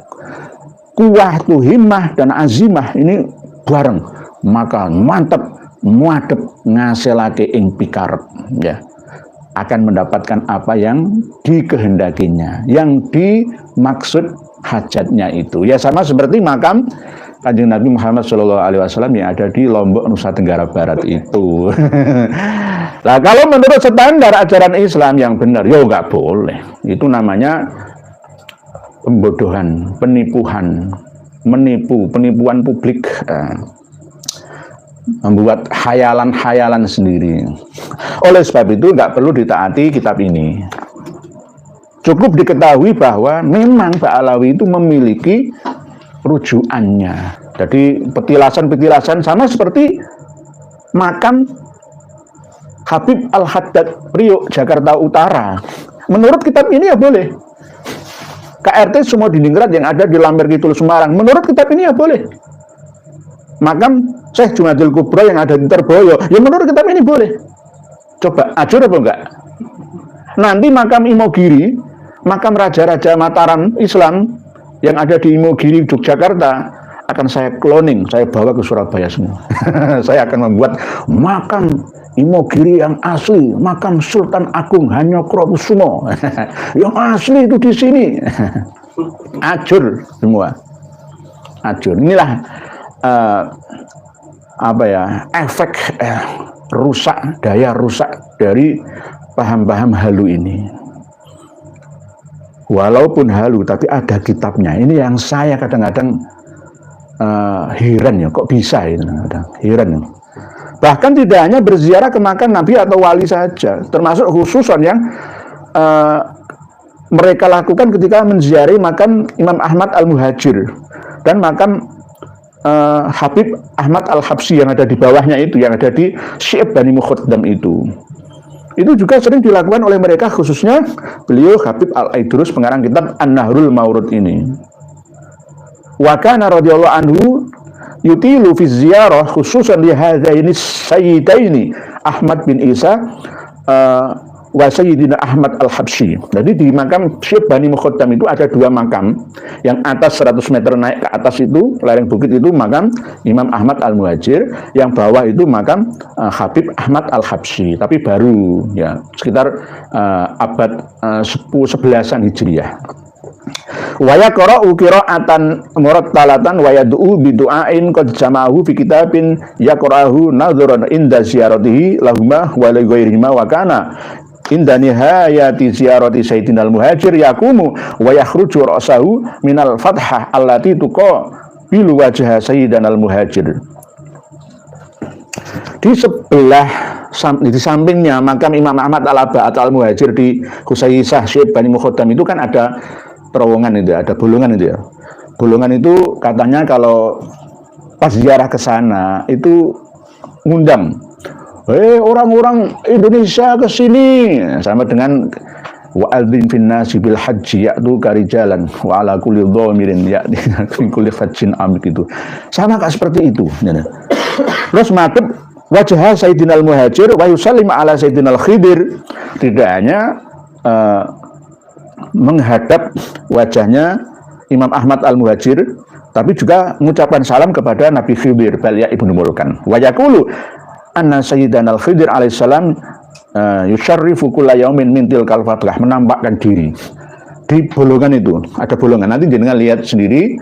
kuat tuh himmah dan azimah ini bareng, maka mantep muadep ngasilake ing pikarep, ya, akan mendapatkan apa yang dikehendakinya, yang dimaksud hajatnya itu. Ya sama seperti makam Kanjeng Nabi Muhammad SAW yang ada di Lombok, Nusa Tenggara Barat itu. Nah, kalau menurut standar ajaran Islam yang benar, ya nggak boleh. Itu namanya pembodohan, penipuan publik, membuat hayalan-hayalan sendiri. Oleh sebab itu nggak perlu ditaati kitab ini. Cukup diketahui bahwa memang Ba'alawi itu memiliki rujukannya. Jadi petilasan-petilasan sama seperti makam Habib Al-Haddad Priok, Jakarta Utara. Menurut kitab ini ya boleh. KRT Sumodiningrat yang ada di Lamber Kidul Semarang, menurut kitab ini ya boleh. Makam Syekh Jumadil Kubro yang ada di Terboyo, ya menurut kitab ini boleh. Coba ajur apa enggak? Nanti makam Imogiri, makam Raja-Raja Mataram Islam yang ada di Imogiri, Yogyakarta, akan saya cloning, saya bawa ke Surabaya semua. Saya akan membuat makam Imogiri yang asli, makam Sultan Agung Hanyokrokusumo. Yang asli itu di sini. Ajur semua. Ajur. Inilah efek rusak, daya rusak dari paham-paham halu ini. Walaupun halu, tapi ada kitabnya. Ini yang saya kadang-kadang heran ya, kok bisa ini? Heran ya. Bahkan tidak hanya berziarah ke makam Nabi atau wali saja, termasuk khususan yang mereka lakukan ketika menziarahi makam Imam Ahmad Al-Muhajir dan makam Habib Ahmad Al-Habsyi yang ada di bawahnya itu, yang ada di Syi'ab Bani Mukhaddam itu. Itu juga sering dilakukan oleh mereka, khususnya beliau Habib Al-Aidrus, pengarang kitab An-Nahrul Maurud ini. Wa kana radhiyallahu anhu yutilu fi ziyarah khususan li hadaini sayyidaini Ahmad bin Isa wa Sayyidina Ahmad Al-Habsyi. Jadi di makam Syi'ab Bani Mukhaddam itu ada dua makam. Yang atas 100 meter naik ke atas itu, lereng bukit itu makam Imam Ahmad Al-Muhajir, yang bawah itu makam Habib Ahmad Al-Habsyi, tapi baru ya, sekitar abad 11-an Hijriyah. Wa yaqra'u qira'atan murattalatan wa yad'u bi du'ain qad jama'ahu fi kitabin yaqra'uhu nadhran inda ziyaratihi lahumma wa li ghairihima wa kana inda nihayati ziyarati Sayyidina Al-Muhajir yakumu wa yakhruju ra'sahu minal fathah allati tuqa bil wajha Sayyidina Al-Muhajir. Di sebelah, di sampingnya makam Imam Ahmad Al-Abad Al-Muhajir di Husaysah Syi'ab Bani Mukhaddam itu kan ada terowongan itu, ada bolongan itu ya. Bolongan itu katanya kalau pas ziarah ke sana itu ngundang, orang-orang Indonesia ke sini, sama dengan wa'adzin finnasi bil haji ya'tu karijalan wa ala kulli dhamirin ya'ti kulli fajjin amik itu. Sama kayak seperti itu. Terus madhab wajah Sayyidina Al-Muhajir wa yusallim ala Sayyidina Al-Khidir. Tidak hanya menghadap wajahnya Imam Ahmad Al-Muhajir, tapi juga mengucapkan salam kepada Nabi Khidir Balya Ibnu Mulkan. Wa yaqulu anna Sayyidina Al-Khidir alaihissalam yusyarrifu kulla yaumin min tilkal fadlah, menampakkan diri di bolongan itu. Ada bolongan, nanti jenengan lihat sendiri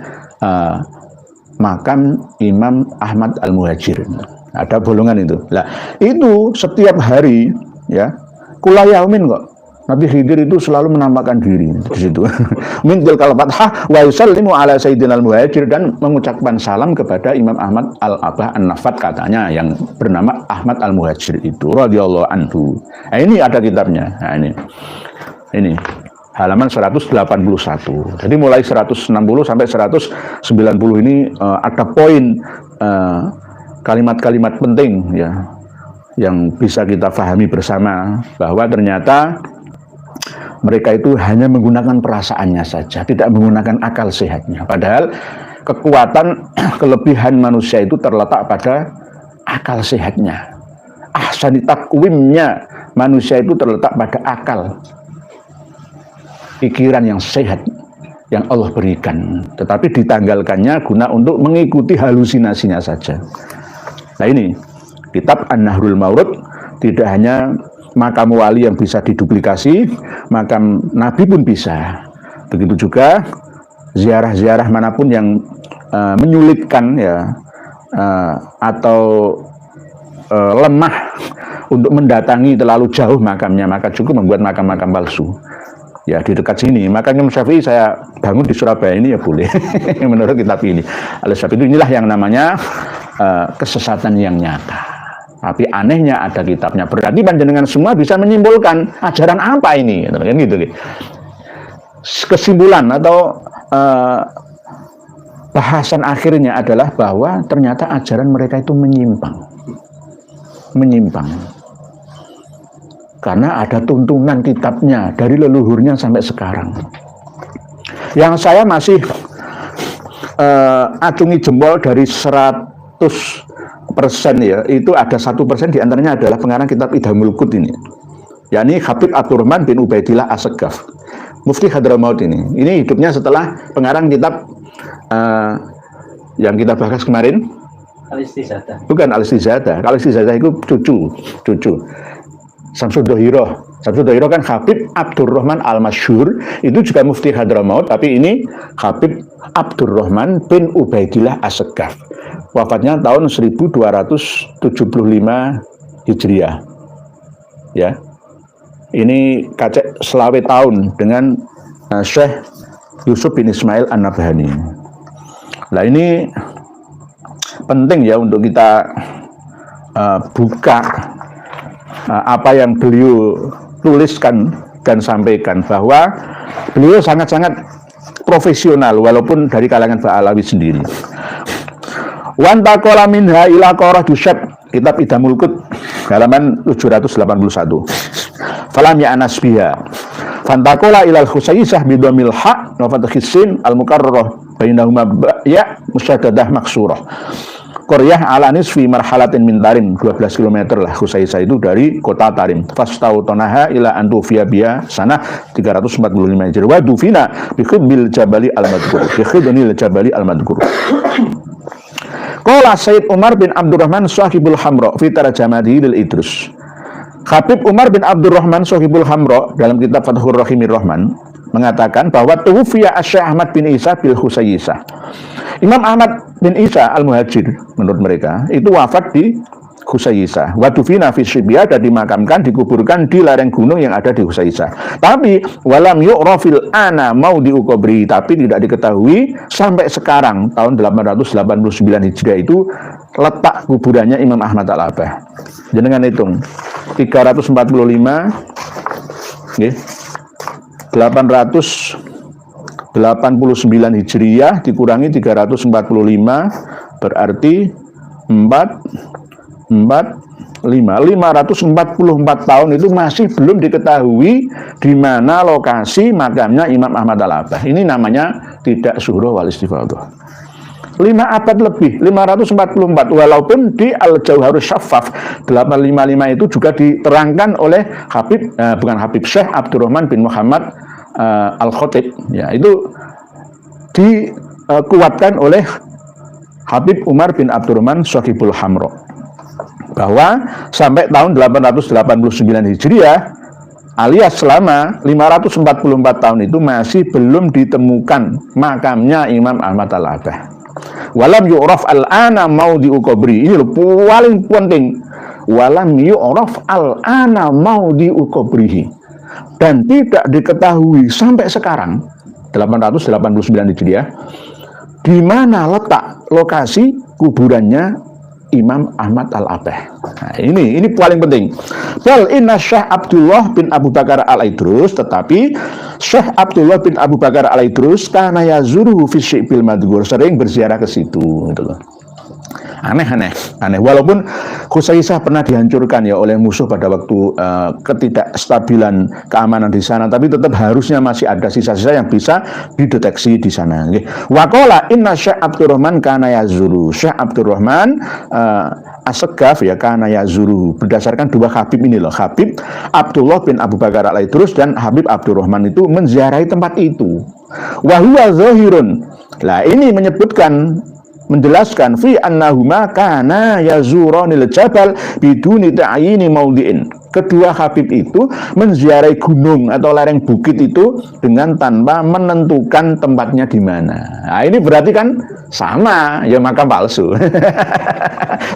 makam Imam Ahmad Al-Muhajir. Ada bolongan itu. Lah, itu setiap hari ya, kulla yaumin kok. Nabi Khidir itu selalu menampakkan diri di situ. Min tilkal fathah wa yusallimu ala sayyidinal muhajir, dan mengucapkan salam kepada Imam Ahmad Al-Abah An-Nafat katanya yang bernama Ahmad Al-Muhajir itu radhiyallahu anhu. Nah, ini ada kitabnya. Nah, ini halaman 181. Jadi mulai 160 sampai 190 ini ada poin kalimat-kalimat penting ya yang bisa kita pahami bersama, bahwa ternyata mereka itu hanya menggunakan perasaannya saja, tidak menggunakan akal sehatnya. Padahal kekuatan kelebihan manusia itu terletak pada akal sehatnya. Ahsani takwimnya manusia itu terletak pada akal, pikiran yang sehat yang Allah berikan, tetapi ditanggalkannya guna untuk mengikuti halusinasinya saja. Nah, ini kitab An-Nahrul Maurud tidak hanya makam wali yang bisa diduplikasi, makam Nabi pun bisa. Begitu juga ziarah-ziarah manapun yang menyulitkan ya atau lemah untuk mendatangi terlalu jauh makamnya, maka cukup membuat makam-makam palsu. Ya, di dekat sini makanya Imam Syafi'i saya bangun di Surabaya ini ya boleh menurut kitab ini. Oleh sebab itu inilah yang namanya kesesatan yang nyata. Tapi anehnya ada kitabnya. Berarti panjenengan semua bisa menyimpulkan ajaran apa ini, kan gitu. Kesimpulan atau bahasan akhirnya adalah bahwa ternyata ajaran mereka itu menyimpang. Karena ada tuntunan kitabnya dari leluhurnya sampai sekarang. Yang saya masih acungi jempol dari 100% ya, itu ada 1% diantaranya adalah pengarang kitab Idhamul Qut ini, yakni Habib Abdurrahman bin Ubaidillah As-Saggaf, Mufti Hadramaut ini. Ini hidupnya setelah pengarang kitab yang kita bahas kemarin, Al-Istizadah. Bukan Al-Istizadah. Al-Istizadah itu cucu Samsud Dohiroh. Samsud Dohiroh kan Habib Abdurrahman Al-Masyhur, itu juga Mufti Hadramaut, tapi ini Habib Abdurrahman bin Ubaidillah As-Saggaf. Wafatnya tahun 1275 Hijriah. Ya. Ini kacek selawe tahun dengan Syekh Yusuf bin Ismail An-Nabhani. Nah, ini penting ya untuk kita buka apa yang beliau tuliskan dan sampaikan, bahwa beliau sangat-sangat profesional walaupun dari kalangan Ba'alawi sendiri. Wantaqala minha ila Qaradushat, kitab Idhamul Qut halaman 781. Falam ya'nas biha. Fantaqala ila al-Khusaisah bidhamil ha wa fathis sin al-mukarrarah bainahuma ya musyaddadah maksurah. Qaryah ala nisfi marhalatin min Tarim, 12 km lah Khusaisah itu dari kota Tarim. Fastautonaha ila Antufia biya sana 345 Hijriah. Wa dufina bi khidbil jabali al-madhkur. Bi khidnil jabali al-madhkur. Qala Sayyid Umar bin Abdurrahman Sahibul Hamra fi tarjamatihi lil Idrus. Habib Umar bin Abdurrahman Sahibul Hamra dalam kitab Fathur Rahimir Rahman mengatakan bahwa tuwfiya Syekh Ahmad bin Isa bil Khusaisah. Imam Ahmad bin Isa Al-Muhajir menurut mereka itu wafat di Khusaisah. Wa dufina fi Syibya, dan dimakamkan, dikuburkan di lereng gunung yang ada di Khusaisah. Tapi walam yu'rafil ana maudi'u qabri, tapi tidak diketahui sampai sekarang tahun 889 Hijriah itu letak kuburannya Imam Ahmad Al-Abah. Jenengan hitung 345 nggih. 889 Hijriah dikurangi 345 berarti 544 tahun itu masih belum diketahui di mana lokasi makamnya Imam Ahmad Al-Abah. Ini namanya tidak syuhroh wal istifadah. 5 abad lebih, 544, walaupun di Al-Jauharus Syaffaf 855 itu juga diterangkan oleh Syekh Abdurrahman bin Muhammad Al-Khatib, ya, itu dikuatkan oleh Habib Umar bin Abdurrahman Sahibul Hamra bahwa sampai tahun 889 Hijriah alias selama 544 tahun itu masih belum ditemukan makamnya Imam Ahmad Al-Abah. Walam yu'raf al-ana maudi'u qabri. Ini loh paling penting. Walam yu'raf al-ana maudi'u qabrihi. dan tidak diketahui sampai sekarang 889 Hijriah di mana letak lokasi kuburannya Imam Ahmad Al-Abeh. Nah, ini paling penting. Bal inna Syekh Abdullah bin Abu Bakar Al-Idrus, tetapi Syekh Abdullah bin Abu Bakar Al-Idrus kana yazuru fi syi'bil madhkur, sering berziarah ke situ gitu loh. Aneh. Walaupun Khusaisah pernah dihancurkan ya oleh musuh pada waktu ketidakstabilan keamanan di sana, tapi tetap harusnya masih ada sisa-sisa yang bisa dideteksi di sana. Waqala inna Syekh Abdurrahman kana yazuru. Syekh Abdurrahman As-Segaf ya kana yazuru, berdasarkan dua Habib ini loh, Habib Abdullah bin Abu Bakar Al-Idrus dan Habib Abdurrahman itu menziarahi tempat itu. Wa huwa zahirun. Lah ini menjelaskan fi annahuma kana yazuranil jabal biduni ta'yini maudhi'in. Kedua Habib itu menziarahi gunung atau lereng bukit itu dengan tanpa menentukan tempatnya di mana. Nah, ini berarti kan sama ya makam palsu.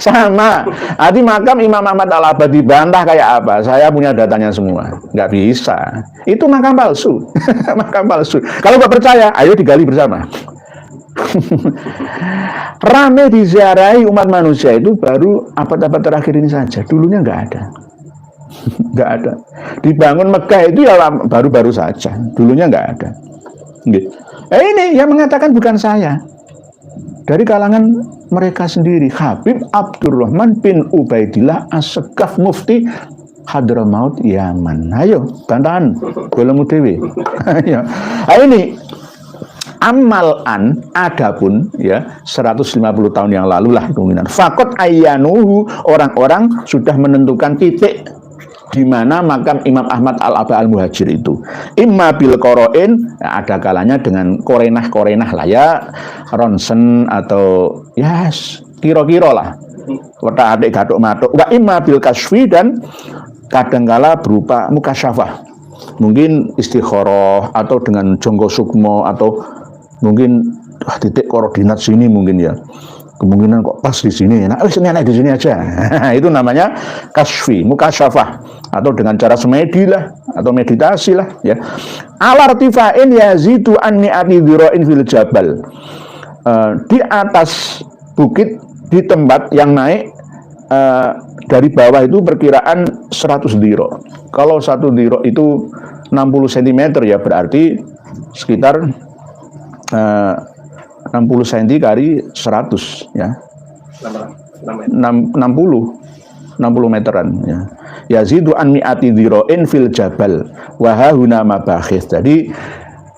Sama. Arti makam Imam Ahmad Al-Abad dibantah kayak apa? Saya punya datanya semua. Nggak bisa. Itu makam palsu. Makam palsu. Kalau nggak percaya, ayo digali bersama. Rame diziarahi umat manusia itu baru abad-abad terakhir ini saja. Dulunya nggak ada. Nggak ada. Dibangun Mekah itu ya baru-baru saja. Dulunya nggak ada. Ini yang mengatakan bukan saya. Dari kalangan mereka sendiri, Habib Abdurrahman bin Ubaidillah As-Segaf Mufti Hadramaut Yaman. Ayo, bantahan, golemu dewe. Ayo. Ini amalan adapun ya 150 tahun yang lalu lah kemungkinan fakot ayyanuhu, orang-orang sudah menentukan titik di mana makam Imam Ahmad Al-Abah Al-Muhajir itu. Imma bil qoroin, ya, ada kalanya dengan korenah lah ya, ronsen atau ya kira-kira lah wata adik gatuk matuk. Wa imma bil kasfi, dan kadangkala berupa mukasyafah, mungkin istikharah atau dengan jonggo sukmo, atau mungkin titik koordinat sini mungkin ya, kemungkinan kok pas di sini, nah wis enak di sini aja. Itu namanya kasfi, mukasyafah, atau dengan cara semedi lah atau meditasi lah ya. Alartifa'in yazidu an mi'ati dhira'in fil jabal, di atas bukit, di tempat yang naik dari bawah itu perkiraan 100 dhira'. Kalau 1 dhira' itu 60 cm ya, berarti sekitar 60 cm kali 100 ya, 60 meteran ya. Yazidu an mi'ati dhira'in fil jabal wa hahuna mabakhith. Jadi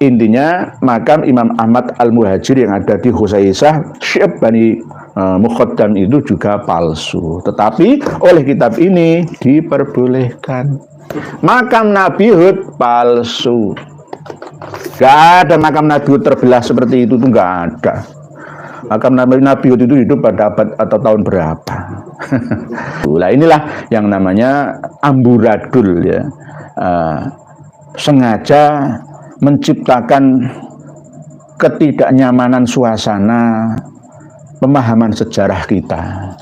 intinya makam Imam Ahmad Al-Muhajir yang ada di Khusaisah Syekh Bani Mukhaddam itu juga palsu, tetapi oleh kitab ini diperbolehkan. Makam Nabi Hud palsu. Gak ada makam Nabi Hud terbelah seperti itu tuh, gak ada. Makam Nabi Hud itu hidup pada abad atau tahun berapa? Nah, inilah yang namanya amburadul ya. Sengaja menciptakan ketidaknyamanan suasana pemahaman sejarah kita.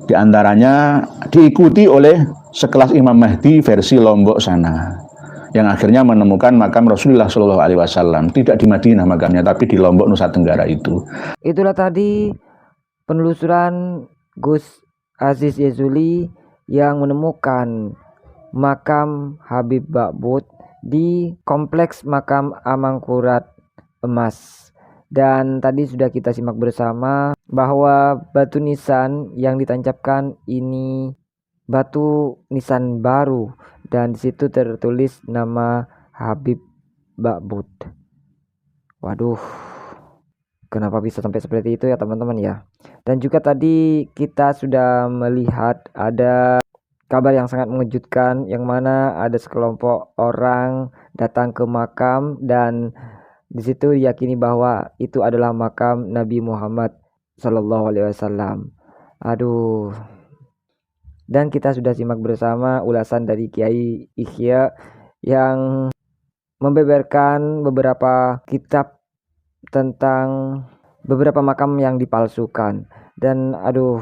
Di antaranya diikuti oleh sekelas Imam Mahdi versi Lombok sana, yang akhirnya menemukan makam Rasulullah Shallallahu Alaihi Wasallam tidak di Madinah makamnya, tapi di Lombok Nusa Tenggara itu. Itulah tadi penelusuran Gus Aziz Yazuli yang menemukan makam Habib Ba'bud di kompleks makam Amangkurat Emas. Dan tadi sudah kita simak bersama bahwa batu nisan yang ditancapkan ini batu nisan baru, dan di situ tertulis nama Habib Ba'bud. Waduh, kenapa bisa sampai seperti itu ya teman-teman ya. Dan juga tadi kita sudah melihat ada kabar yang sangat mengejutkan, yang mana ada sekelompok orang datang ke makam, dan di situ diyakini bahwa itu adalah makam Nabi Muhammad Sallallahu Alaihi Wasallam. Aduh. Dan kita sudah simak bersama ulasan dari Kiai Ihya yang membeberkan beberapa kitab tentang beberapa makam yang dipalsukan. Dan aduh,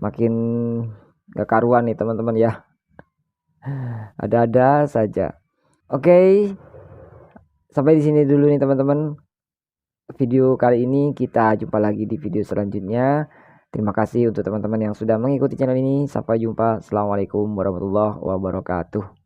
makin gak karuan nih teman-teman ya. Ada-ada saja. Oke. Sampai di sini dulu nih teman-teman. Video kali ini, kita jumpa lagi di video selanjutnya. Terima kasih untuk teman-teman yang sudah mengikuti channel ini. Sampai jumpa. Assalamualaikum warahmatullahi wabarakatuh.